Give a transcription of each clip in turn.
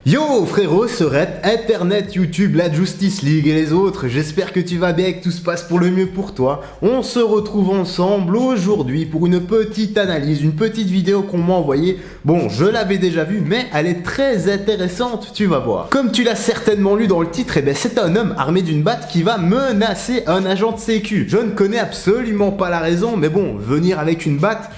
Yo frérot, Serette, Internet, YouTube, la Justice League et les autres, j'espère que tu vas bien et que tout se passe pour le mieux pour toi. On se retrouve ensemble aujourd'hui pour une petite analyse, une petite vidéo qu'on m'a envoyée. Bon, je l'avais déjà vue, mais elle est très intéressante, tu vas voir. Comme tu l'as certainement lu dans le titre, eh ben, c'est un homme armé d'une batte qui va menacer un agent de sécu. Je ne connais absolument pas la raison, mais bon, venir avec une batte...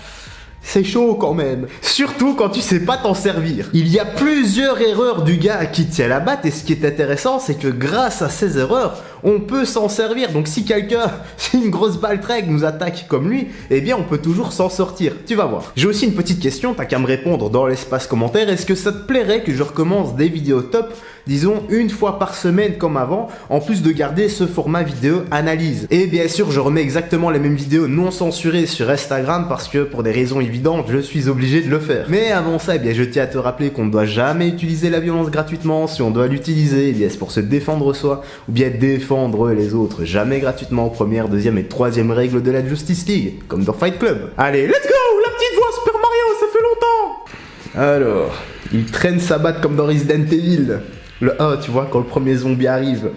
c'est chaud quand même. Surtout quand tu sais pas t'en servir. Il y a plusieurs erreurs du gars qui tient la batte et ce qui est intéressant c'est que grâce à ces erreurs, on peut s'en servir. Donc si quelqu'un, si une grosse baltrègue nous attaque comme lui, eh bien on peut toujours s'en sortir. Tu vas voir. J'ai aussi une petite question, t'as qu'à me répondre dans l'espace commentaire. Est-ce que ça te plairait que je recommence des vidéos top, disons une fois par semaine comme avant, en plus de garder ce format vidéo analyse? Et bien sûr, je remets exactement les mêmes vidéos non censurées sur Instagram parce que pour des raisons évidentes, je suis obligé de le faire. Mais avant ça, eh bien, je tiens à te rappeler qu'on ne doit jamais utiliser la violence gratuitement. Si on doit l'utiliser, eh bien, c'est pour se défendre soi ou bien défendre les autres. Jamais gratuitement. Première, deuxième et troisième règle de la Justice League, comme dans Fight Club. Allez, let's go! La petite voix Super Mario, ça fait longtemps! Alors, il traîne sa batte comme dans Resident Evil. Le 1, tu vois, quand le premier zombie arrive.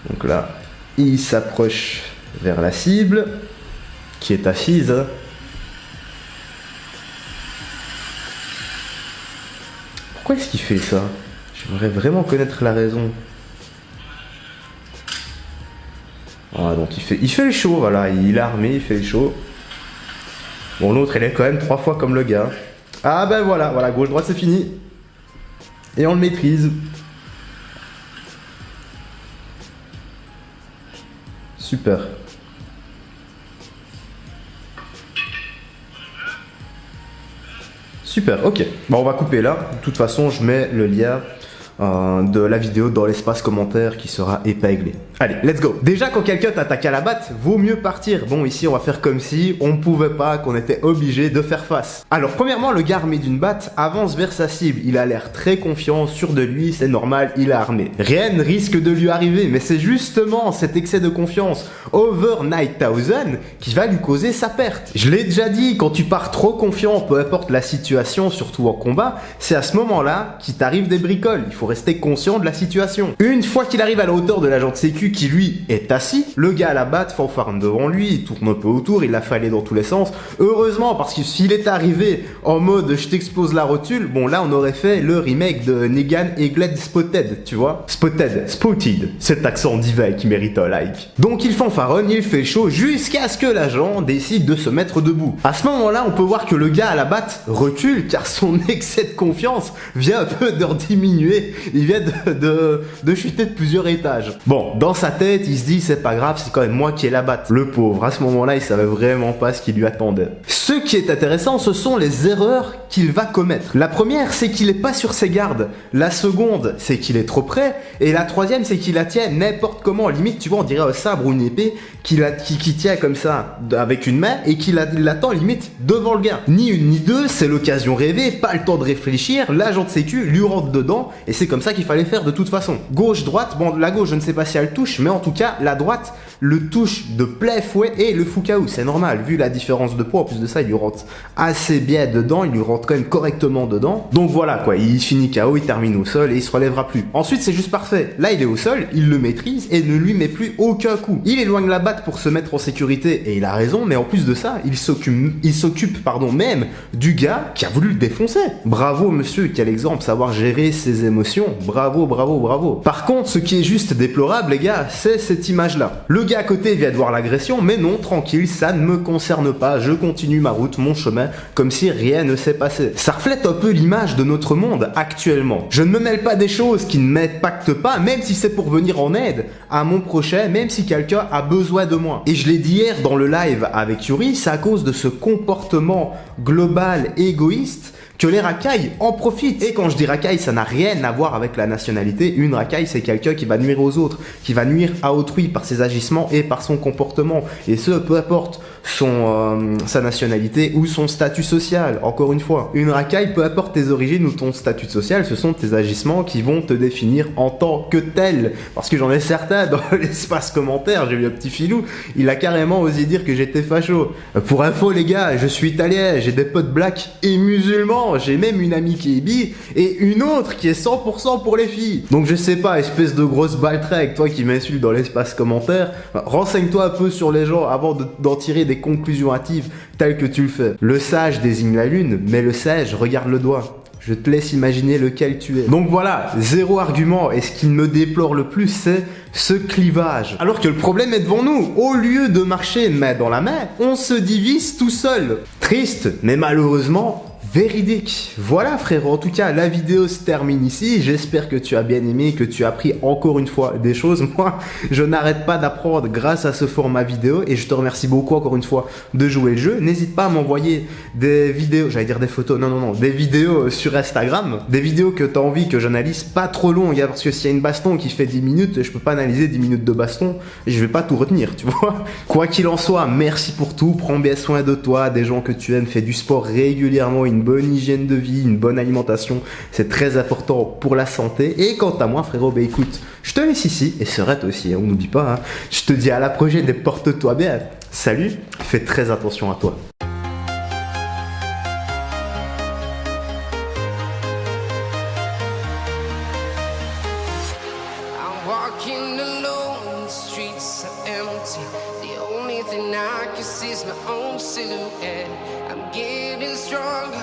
Donc là, il s'approche vers la cible, qui est assise. Pourquoi est-ce qu'il fait ça? J'aimerais vraiment connaître la raison. Voilà, donc il fait le show, voilà, il est armé, il fait le show. Bon, l'autre, il est quand même 3 fois comme le gars. Ah ben voilà, gauche-droite, c'est fini. Et on le maîtrise. Super. Super, ok. Bon, on va couper là. De toute façon, je mets le lien de la vidéo dans l'espace commentaire qui sera épinglé. Allez, let's go. Déjà, quand quelqu'un t'attaque à la batte, vaut mieux partir. Bon, ici, on va faire comme si on ne pouvait pas, qu'on était obligé de faire face. Alors, premièrement, le gars armé d'une batte avance vers sa cible. Il a l'air très confiant, sûr de lui, c'est normal, il est armé. Rien ne risque de lui arriver, mais c'est justement cet excès de confiance over 9000 qui va lui causer sa perte. Je l'ai déjà dit, quand tu pars trop confiant, peu importe la situation, surtout en combat, c'est à ce moment-là qu'il t'arrive des bricoles. Il faut rester conscient de la situation. Une fois qu'il arrive à la hauteur de l'agent de sécu qui lui est assis, le gars à la batte fanfare devant lui, il tourne un peu autour, il l'a fallu dans tous les sens. Heureusement, parce que s'il est arrivé en mode je t'explose la rotule, bon là on aurait fait le remake de Negan et Glad Spotted, tu vois. Spotted, cet accent divin qui mérite un like. Donc il fanfaronne, il fait chaud jusqu'à ce que l'agent décide de se mettre debout. À ce moment-là, on peut voir que le gars à la batte recule car son excès de confiance vient un peu de diminuer. Il vient de chuter de plusieurs étages. Bon, dans sa tête, il se dit c'est pas grave, c'est quand même moi qui ai la batte. Le pauvre, à ce moment-là, il savait vraiment pas ce qui lui attendait. Ce qui est intéressant, ce sont les erreurs qu'il va commettre. La première, c'est qu'il est pas sur ses gardes. La seconde, c'est qu'il est trop près. Et la troisième, c'est qu'il la tient n'importe comment. Limite, tu vois, on dirait un sabre ou une épée qui tient comme ça avec une main et qui l'attend limite devant le gars. Ni une ni deux, c'est l'occasion rêvée, pas le temps de réfléchir. L'agent de sécu lui rentre dedans et c'est comme ça qu'il fallait faire de toute façon. Gauche, droite, bon la gauche je ne sais pas si elle touche, mais en tout cas la droite le touche de plein fouet et le fout KO, c'est normal, vu la différence de poids, en plus de ça il lui rentre assez bien dedans, il lui rentre quand même correctement dedans. Donc voilà quoi, il finit KO, il termine au sol et il se relèvera plus. Ensuite c'est juste parfait, là il est au sol, il le maîtrise et ne lui met plus aucun coup. Il éloigne la batte pour se mettre en sécurité et il a raison, mais en plus de ça, il s'occupe même du gars qui a voulu le défoncer. Bravo monsieur, quel exemple, savoir gérer ses émotions, bravo. Par contre, ce qui est juste déplorable les gars, c'est cette image là. Le gars à côté vient de voir l'agression, mais non, tranquille, ça ne me concerne pas, je continue ma route, mon chemin, comme si rien ne s'est passé. Ça reflète un peu l'image de notre monde actuellement. Je ne me mêle pas des choses qui ne m'impactent pas, même si c'est pour venir en aide à mon prochain, même si quelqu'un a besoin de moi. Et je l'ai dit hier dans le live avec Yuri, c'est à cause de ce comportement global égoïste que les racailles en profitent. Et quand je dis racaille, ça n'a rien à voir avec la nationalité. Une racaille, c'est quelqu'un qui va nuire aux autres, qui va nuire à autrui par ses agissements et par son comportement. Et ce, peu importe sa nationalité ou son statut social. Encore une fois, une racaille, peu importe tes origines ou ton statut social, ce sont tes agissements qui vont te définir en tant que tel. Parce que j'en ai certains dans l'espace commentaire, j'ai vu un petit filou, il a carrément osé dire que j'étais facho. Pour info les gars, je suis italien, j'ai des potes blacks et musulmans, j'ai même une amie qui est bi et une autre qui est 100% pour les filles. Donc je sais pas, espèce de grosse baltrec, toi qui m'insultes dans l'espace commentaire, renseigne-toi un peu sur les gens avant d'en tirer des conclusions hâtives telles que tu le fais. Le sage désigne la lune, mais le sage regarde le doigt. Je te laisse imaginer lequel tu es. Donc voilà, zéro argument, et ce qui me déplore le plus, c'est ce clivage. Alors que le problème est devant nous. Au lieu de marcher main dans la main, on se divise tout seul. Triste, mais malheureusement véridique. Voilà frérot, en tout cas la vidéo se termine ici, j'espère que tu as bien aimé, que tu as appris encore une fois des choses. Moi je n'arrête pas d'apprendre grâce à ce format vidéo et je te remercie beaucoup encore une fois de jouer le jeu. N'hésite pas à m'envoyer des vidéos, j'allais dire des photos, non, des vidéos sur Instagram, des vidéos que tu as envie que j'analyse, pas trop longues, parce que s'il y a une baston qui fait 10 minutes, je peux pas analyser 10 minutes de baston et je vais pas tout retenir, tu vois. Quoi qu'il en soit, merci pour tout, prends bien soin de toi, des gens que tu aimes, fais du sport régulièrement, une bonne hygiène de vie, une bonne alimentation, c'est très important pour la santé. Et quant à moi frérot, bah écoute, je te laisse ici, et Serette aussi, on n'oublie pas, hein. Je te dis à la prochaine et porte-toi bien. Salut, fais très attention à toi. Walking alone, the streets are empty. The only thing I can see is my own silhouette. I'm getting stronger.